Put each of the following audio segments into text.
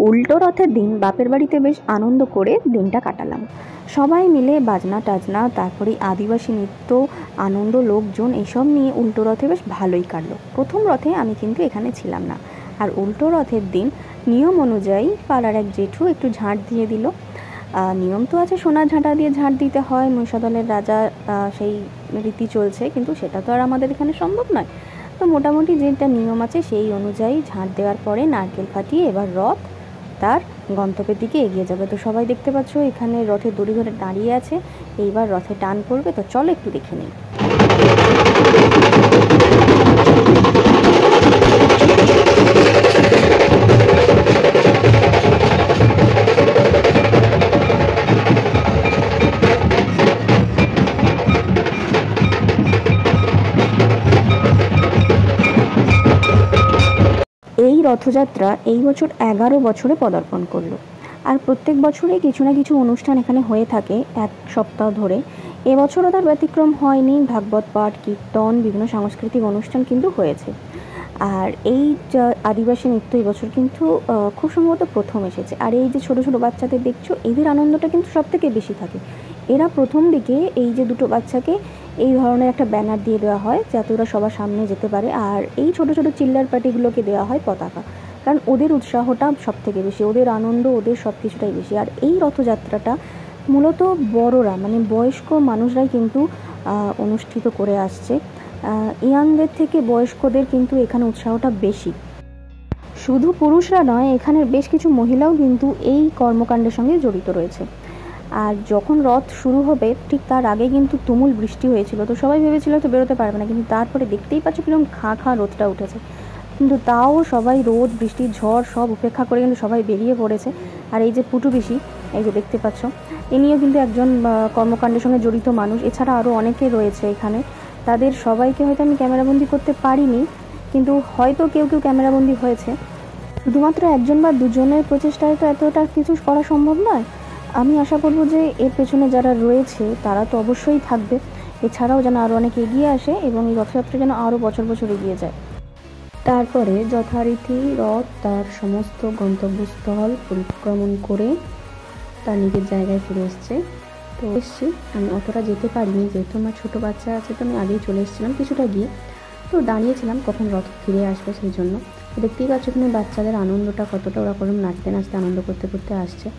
উল্টো রথের দিন বাপের বাড়িতে বেশ আনন্দ করে দিনটা কাটালাম। সবাই মিলে বাজনা টাজনা, তারপরে আদিবাসী নৃত্য, আনন্দ, লোকজন এসব নিয়ে উল্টো রথে বেশ ভালোই কাটলো। প্রথম রথে আমি কিন্তু এখানে ছিলাম না। আর উল্টো রথের দিন নিয়ম অনুযায়ী পাড়ার এক জেঠু একটু ঝাঁট দিয়ে দিল। নিয়ম তো আছে, সোনার ঝাঁটা দিয়ে ঝাঁট দিতে হয়, মহিষাদলের রাজা সেই রীতি চলছে, কিন্তু সেটা তো আর আমাদের এখানে সম্ভব নয়। তো মোটামুটি যেটা নিয়ম আছে সেই অনুযায়ী ঝাঁট দেওয়ার পরে নারকেল ফাটিয়ে এবার রথ তার গন্তব্যের দিকে এগিয়ে যাবে। তো সবাই দেখতে পাচ্ছ এখানে রথের দড়ি ধরে দাঁড়িয়ে আছে, এইবার রথে টান পড়বে। তো চলো একটু দেখে নিই। এই রথযাত্রা এই বছর 11 বছরে পদার্পণ করলো। আর প্রত্যেক বছরই কিছু না কিছু অনুষ্ঠান এখানে হয়ে থাকে এক সপ্তাহ ধরে। এবছরও তার ব্যতিক্রম হয়নি। ভাগবত পাঠ, কীর্তন, বিভিন্ন সাংস্কৃতিক অনুষ্ঠান কিন্তু হয়েছে। আর এই আদিবাসী নৃত্য এবছর কিন্তু খুব সম্ভবত প্রথম এসেছে। আর এই যে ছোটো ছোটো বাচ্চাদের দেখছো, এদের আনন্দটা কিন্তু সব থেকে বেশি থাকে। এরা প্রথম দিকে এই যে দুটো বাচ্চাকে এই ধরনের একটা ব্যানার দিয়ে দেওয়া হয় যাতে ওরা সবার সামনে যেতে পারে। আর এই ছোটো ছোটো চিল্লার পার্টিগুলোকে দেওয়া হয় পতাকা, কারণ ওদের উৎসাহটা সব থেকে বেশি, ওদের আনন্দ, ওদের সব কিছুটাই বেশি। আর এই রথযাত্রাটা মূলত বড়রা, মানে বয়স্ক মানুষরাই কিন্তু অনুষ্ঠিত করে আসছে। ইয়াংদের থেকে বয়স্কদের কিন্তু এখানে উৎসাহটা বেশি। শুধু পুরুষরা নয়, এখানের বেশ কিছু মহিলাও কিন্তু এই কর্মকাণ্ডের সঙ্গে জড়িত রয়েছে। আর যখন রথ শুরু হবে ঠিক তার আগে কিন্তু তুমুল বৃষ্টি হয়েছিল। তো সবাই ভেবেছিল তো বেরোতে পারবে না, কিন্তু তারপরে দেখতেই পাচ্ছ কিরকম খাঁ খাঁ রোদটা উঠেছে। কিন্তু তাও সবাই রোদ, বৃষ্টি, ঝড় সব উপেক্ষা করে কিন্তু সবাই বেরিয়ে পড়েছে। আর এই যে পুটু পিসি, এই যে দেখতে পাচ্ছ, ইনিও কিন্তু একজন কর্মকাণ্ডের সঙ্গে জড়িত মানুষ। এছাড়া আরও অনেকে রয়েছে এখানে। তাদের সবাইকে হয়তো আমি ক্যামেরাবন্দি করতে পারিনি, কিন্তু হয়তো কেউ কেউ ক্যামেরাবন্দি হয়েছে। শুধুমাত্র একজন বা দুজনের প্রচেষ্টায় তো এতটা কিছু করা সম্ভব নয়। আমি আশা করব যে এর পেছনে যারা রয়েছে তারা তো অবশ্যই থাকবে। এছাড়াও যেন আরও অনেক এগিয়ে আসে এবং এই রথযাত্রা যেন আরও বছর বছর এগিয়ে যায়। তারপরে যথারীতি রথ তার সমস্ত গন্তব্যস্থল পরিক্রমণ করে তার নিজের জায়গায় ফিরে এসছে। তো এসছি, আমি অতটা যেতে পারিনি যেহেতু আমার ছোটো বাচ্চা আছে। তো আমি আগেই চলে এসেছিলাম কিছুটা গিয়ে, তো দাঁড়িয়েছিলাম কখন রথ ফিরে আসবে সেই জন্য। তো দেখতেই পাচ্ছ এখানে বাচ্চাদের আনন্দটা কতটা, ওরা কোনো নাচতে নাচতে আনন্দ করতে করতে আসছে।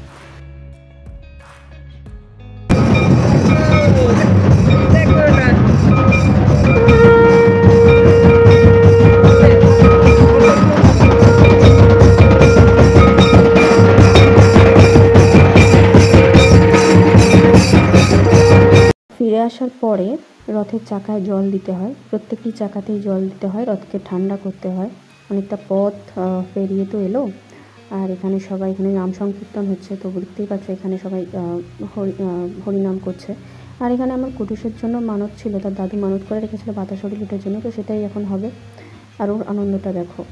ফিরে আসার পরে রথের চাকায় জল দিতে হয়, প্রত্যেকটি চাকাতেই জল দিতে হয়, রথকে ঠান্ডা করতে হয়। অনেকটা পথ পেরিয়ে তো এলো। আর এখানে সবাই, এখানে নাম সংকীর্তন হচ্ছে, তো দেখতেই পাচ্ছ এখানে সবাই হরিনাম করছে। আর এখানে আমার কুটুসের জন্য মানত ছিল, তার দাদু মানত করে রেখেছিল বাতাসড়ি লুটের জন্য, তো সেটাই এখন হবে। আর ওর আনন্দটা দেখো।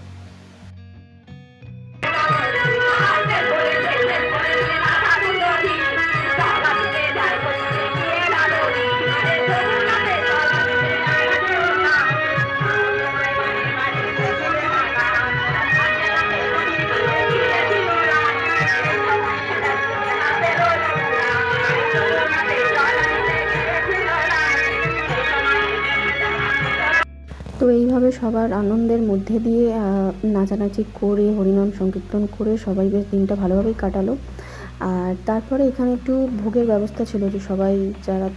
তো এইভাবে সবার আনন্দের মধ্যে দিয়ে নাচানাচি করে, হরিনাম সংকীর্তন করে সবাই বেশ দিনটা ভালোভাবেই কাটালো। আর তারপরে এখানে একটু ভোগের ব্যবস্থা ছিল, যে সবাই যারা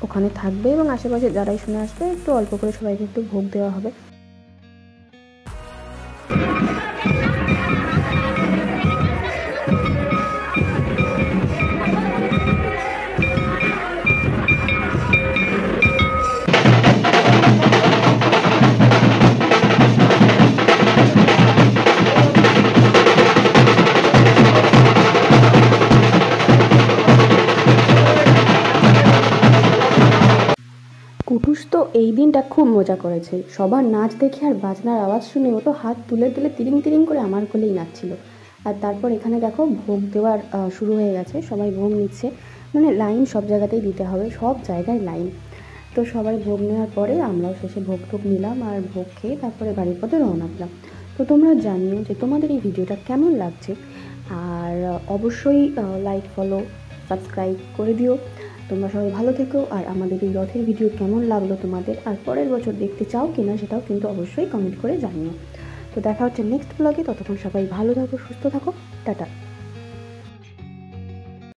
ওখানে থাকবে এবং আশেপাশে যারাই শুনে আসবে একটু অল্প করে সবাইকে একটু ভোগ দেওয়া হবে। কুটুস তো এই দিনটা খুব মজা করেছে। সবার নাচ দেখে আর বাজনার আওয়াজ শুনে ও তো হাত তুলে তুলে তিরিং তিরিং করে আমার কোলেই নাচছিল। আর তারপর এখানে দেখো ভোগ দেওয়ার শুরু হয়ে গেছে, সবাই ভোগ নিচ্ছে। মানে লাইন সব জায়গাতেই দিতে হবে, সব জায়গায় লাইন। তো সবাই ভোগ নেওয়ার পরে আমরাও শেষে ভোগ টোগ নিলাম, আর ভোগ খেয়ে তারপরে বাড়ির পথে রওনা দিলাম। তো তোমরা জানিও যে তোমাদের এই ভিডিওটা কেমন লাগছে। আর অবশ্যই লাইক, ফলো, সাবস্ক্রাইব করে দিও। তোমরা সবাই ভালো থেকো। আর আমাদের এই রথের ভিডিও কেমন লাগলো তোমাদের, আর পরের বছর দেখতে চাও কিনা সেটাও কিন্তু অবশ্যই কমেন্ট করে জানিও। তো দেখা হচ্ছে নেক্সট ব্লগে। ততক্ষণ সবাই ভালো থাকো, সুস্থ থাকো, টাটা।